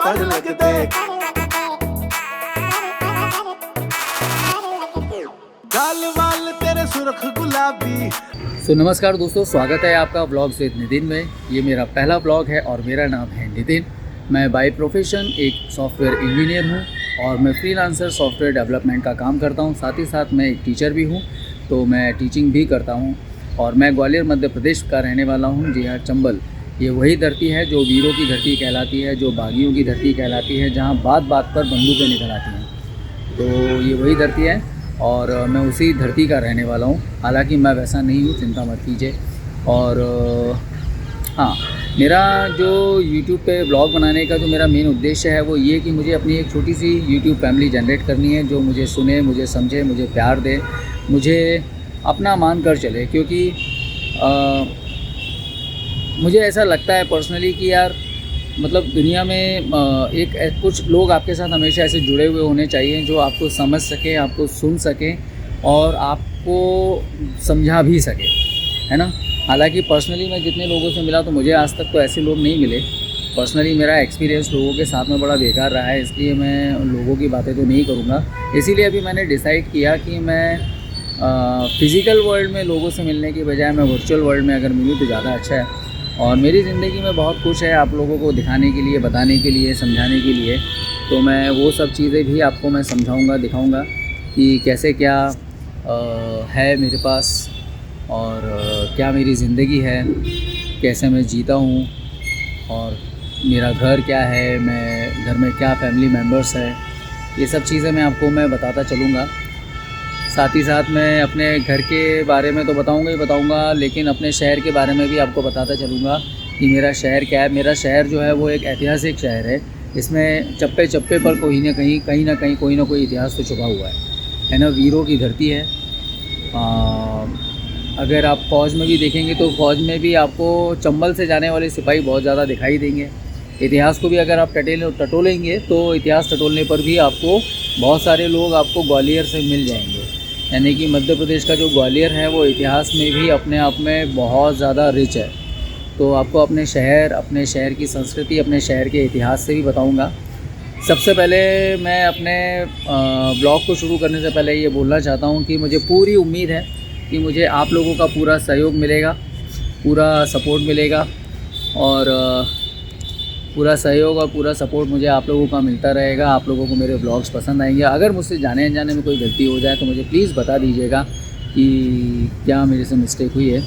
पढ़ लग देख गाल वाल तेरे सुर्ख गुलाबी। नमस्कार दोस्तों, स्वागत है आपका ब्लॉग से नितिन में। ये मेरा पहला ब्लॉग है और मेरा नाम है नितिन। मैं बाय प्रोफेशन एक सॉफ्टवेयर इंजीनियर हूँ और मैं फ्रीलांसर सॉफ्टवेयर डेवलपमेंट का काम करता हूँ। साथ ही साथ मैं एक टीचर भी हूँ, तो मैं टीचिंग भी करता हूँ। और मैं ग्वालियर मध्य प्रदेश का रहने वाला हूँ। जी हाँ, चंबल ये वही धरती है जो वीरों की धरती कहलाती है, जो बागियों की धरती कहलाती है, जहाँ बात बात पर बंदूकें निकल आती हैं। तो ये वही धरती है और मैं उसी धरती का रहने वाला हूँ। हालांकि मैं वैसा नहीं हूँ, चिंता मत कीजिए। और हाँ, मेरा जो YouTube पे ब्लॉग बनाने का जो मेरा मेन उद्देश्य है वो ये कि मुझे अपनी एक छोटी सी YouTube फैमिली जनरेट करनी है, जो मुझे सुने, मुझे समझे, मुझे प्यार दे, मुझे अपना मान कर चले। क्योंकि मुझे ऐसा लगता है पर्सनली कि यार मतलब दुनिया में कुछ लोग आपके साथ हमेशा ऐसे जुड़े हुए होने चाहिए जो आपको समझ सकें, आपको सुन सकें और आपको समझा भी सके, है ना। हालांकि पर्सनली मैं जितने लोगों से मिला तो मुझे आज तक तो ऐसे लोग नहीं मिले। पर्सनली मेरा एक्सपीरियंस लोगों के साथ में बड़ा बेकार रहा है, इसलिए मैं उन लोगों की बातें तो नहीं करूँगा। इसीलिए अभी मैंने डिसाइड किया कि मैं फ़िज़िकल वर्ल्ड में लोगों से मिलने की बजाय मैं वर्चुअल वर्ल्ड में अगर मिलूँ तो ज़्यादा अच्छा है। और मेरी ज़िंदगी में बहुत कुछ है आप लोगों को दिखाने के लिए, बताने के लिए, समझाने के लिए। तो मैं वो सब चीज़ें भी आपको मैं समझाऊंगा, दिखाऊंगा कि कैसे क्या है मेरे पास और क्या मेरी ज़िंदगी है, कैसे मैं जीता हूँ और मेरा घर क्या है, मैं घर में क्या फैमिली मेम्बर्स है, ये सब चीज़ें मैं बताता चलूँगा। साथ ही साथ मैं अपने घर के बारे में तो बताऊंगा ही बताऊंगा, लेकिन अपने शहर के बारे में भी आपको बताता चलूँगा कि मेरा शहर क्या है। मेरा शहर जो है वो एक ऐतिहासिक शहर है। इसमें चप्पे चप्पे पर कहीं ना कहीं कोई ना कोई इतिहास तो छुपा हुआ है ना। वीरों की धरती है। अगर आप फ़ौज में भी देखेंगे तो फ़ौज में भी आपको चंबल से जाने वाले सिपाही बहुत ज़्यादा दिखाई देंगे। इतिहास को भी अगर आप टटोलेंगे तो इतिहास टटोलने पर भी आपको बहुत सारे लोग आपको ग्वालियर से मिल जाएंगे। यानी कि मध्य प्रदेश का जो ग्वालियर है वो इतिहास में भी अपने आप में बहुत ज़्यादा रिच है। तो आपको अपने शहर की संस्कृति, अपने शहर के इतिहास से भी बताऊंगा। सबसे पहले मैं अपने ब्लॉग को शुरू करने से पहले ये बोलना चाहता हूँ कि मुझे पूरी उम्मीद है कि मुझे आप लोगों का पूरा सहयोग मिलेगा, पूरा सपोर्ट मिलेगा और पूरा सहयोग और पूरा सपोर्ट मुझे आप लोगों का मिलता रहेगा। आप लोगों को मेरे ब्लॉग्स पसंद आएंगे। अगर मुझसे जाने अनजाने में कोई गलती हो जाए तो मुझे प्लीज़ बता दीजिएगा कि क्या मेरे से मिस्टेक हुई है,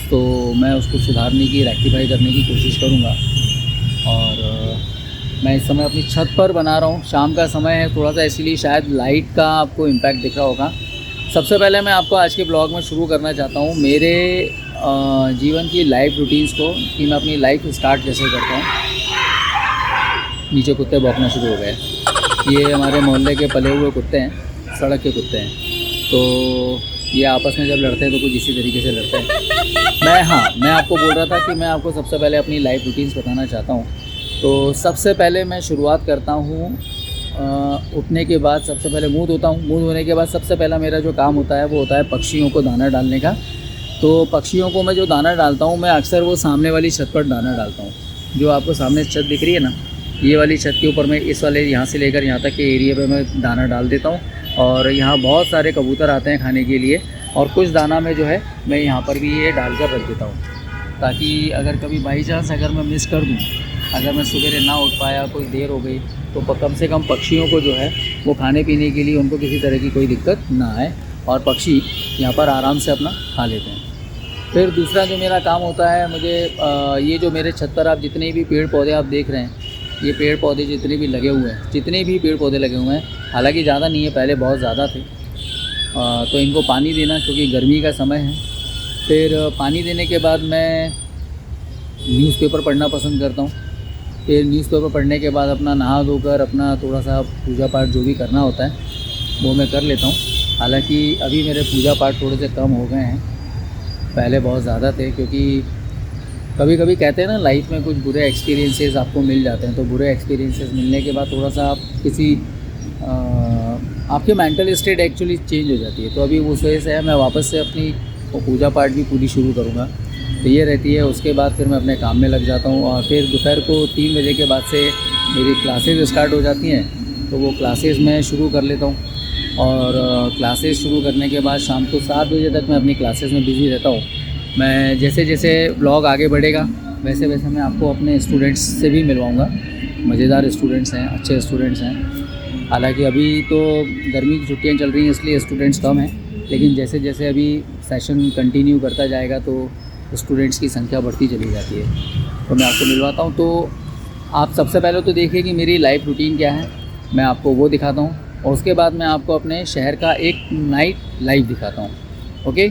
तो मैं उसको सुधारने की, रेक्टिफाई करने की कोशिश करूँगा। और मैं इस समय अपनी छत पर बना रहा हूँ। शाम का समय है थोड़ा सा, इसीलिए शायद लाइट का आपको इम्पैक्ट दिख रहा होगा। सबसे पहले मैं आपको आज के ब्लॉग में शुरू करना चाहता हूँ मेरे जीवन की लाइफ रूटीन्स को, कि मैं अपनी लाइफ स्टार्ट कैसे करता हूँ। नीचे कुत्ते भौंकना शुरू हो गए। ये हमारे मोहल्ले के पले हुए कुत्ते हैं, सड़क के कुत्ते हैं। तो ये आपस में जब लड़ते हैं तो कुछ इसी तरीके से लड़ते हैं। मैं आपको बोल रहा था कि मैं आपको सबसे पहले अपनी लाइफ रूटीन्स बताना चाहता हूँ। तो सबसे पहले मैं शुरुआत करता हूँ उठने के बाद। सबसे पहले मुँह धोता हूँ। मुँह धोने के बाद सबसे पहला मेरा जो काम होता है वो होता है पक्षियों को दाना डालने का। तो पक्षियों को मैं जो दाना डालता हूँ, मैं अक्सर वो सामने वाली छत पर दाना डालता हूँ। जो आपको सामने छत दिख रही है ना, ये वाली छत के ऊपर मैं इस वाले यहाँ से लेकर यहाँ तक के एरिया पे मैं दाना डाल देता हूँ। और यहाँ बहुत सारे कबूतर आते हैं खाने के लिए, और कुछ दाना में जो है मैं यहाँ पर भी ये डाल कर रख देता हूँ, ताकि अगर कभी बाई चांस अगर मैं मिस कर दूँ, अगर मैं सवेरे ना उठ पाया, कोई देर हो गई, तो कम से कम पक्षियों को जो है वो खाने पीने के लिए उनको किसी तरह की कोई दिक्कत ना आए और पक्षी यहाँ पर आराम से अपना खा लेते हैं। फिर दूसरा जो मेरा काम होता है, मुझे ये जो मेरे छत पर आप जितने भी पेड़ पौधे आप देख रहे हैं, ये पेड़ पौधे जितने भी पेड़ पौधे लगे हुए हैं, हालांकि ज़्यादा नहीं है, पहले बहुत ज़्यादा थे। तो इनको पानी देना, क्योंकि गर्मी का समय है। फिर पानी देने के बाद मैं न्यूज़पेपर पढ़ना पसंद करता हूँ। फिर न्यूज़पेपर पढ़ने के बाद अपना नहा धोकर अपना थोड़ा सा पूजा पाठ जो भी करना होता है वो मैं कर लेता हूँ। हालांकि अभी मेरे पूजा पाठ थोड़े से कम हो गए हैं, पहले बहुत ज़्यादा थे। क्योंकि कभी कभी कहते हैं ना, लाइफ में कुछ बुरे एक्सपीरियंसेस आपको मिल जाते हैं। तो बुरे एक्सपीरियंसेस मिलने के बाद थोड़ा सा आप आपके मेंटल स्टेट एक्चुअली चेंज हो जाती है। तो अभी उस वजह से मैं वापस से अपनी पूजा पाठ भी पूरी शुरू करूँगा। तो ये रहती है। उसके बाद फिर मैं अपने काम में लग जाता हूँ और फिर दोपहर को 3 बजे के बाद से मेरी क्लासेस स्टार्ट हो जाती हैं, तो वो क्लासेस मैं शुरू कर लेता हूँ। और क्लासेस शुरू करने के बाद शाम को 7 बजे तक मैं अपनी क्लासेस में बिज़ी रहता हूँ। मैं जैसे जैसे ब्लॉग आगे बढ़ेगा वैसे वैसे मैं आपको अपने स्टूडेंट्स से भी मिलवाऊँगा। मज़ेदार स्टूडेंट्स हैं, अच्छे स्टूडेंट्स हैं। हालांकि अभी तो गर्मी की छुट्टियाँ चल रही हैं इसलिए स्टूडेंट्स कम हैं, लेकिन जैसे जैसे अभी सेशन कंटिन्यू करता जाएगा तो स्टूडेंट्स की संख्या बढ़ती चली जाती है। तो मैं आपको मिलवाता हूँ। तो आप सबसे पहले तो देखिए कि मेरी लाइफ रूटीन क्या है, मैं आपको वो दिखाता हूँ और उसके बाद मैं आपको अपने शहर का एक नाइट लाइफ दिखाता हूँ। ओके।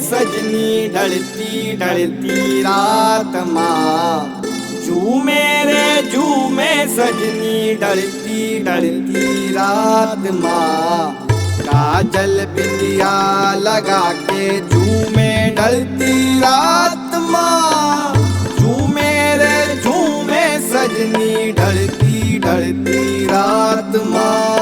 सजनी ढलती ढलती रात माँ, झूमे रे झूमे सजनी ढलती ढलती रात माँ, काजल बिंदिया लगा के झूमे ढलती रात माँ, झूमे रे झूमे सजनी ढलती ढलती रात माँ।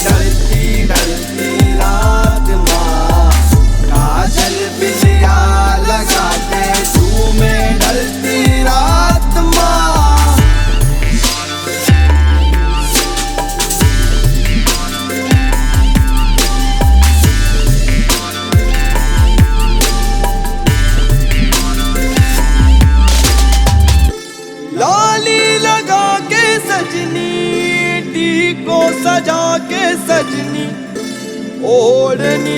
ढलती ढलती रात माँ, काजल बिंदिया सजा के सजनी ओढ़नी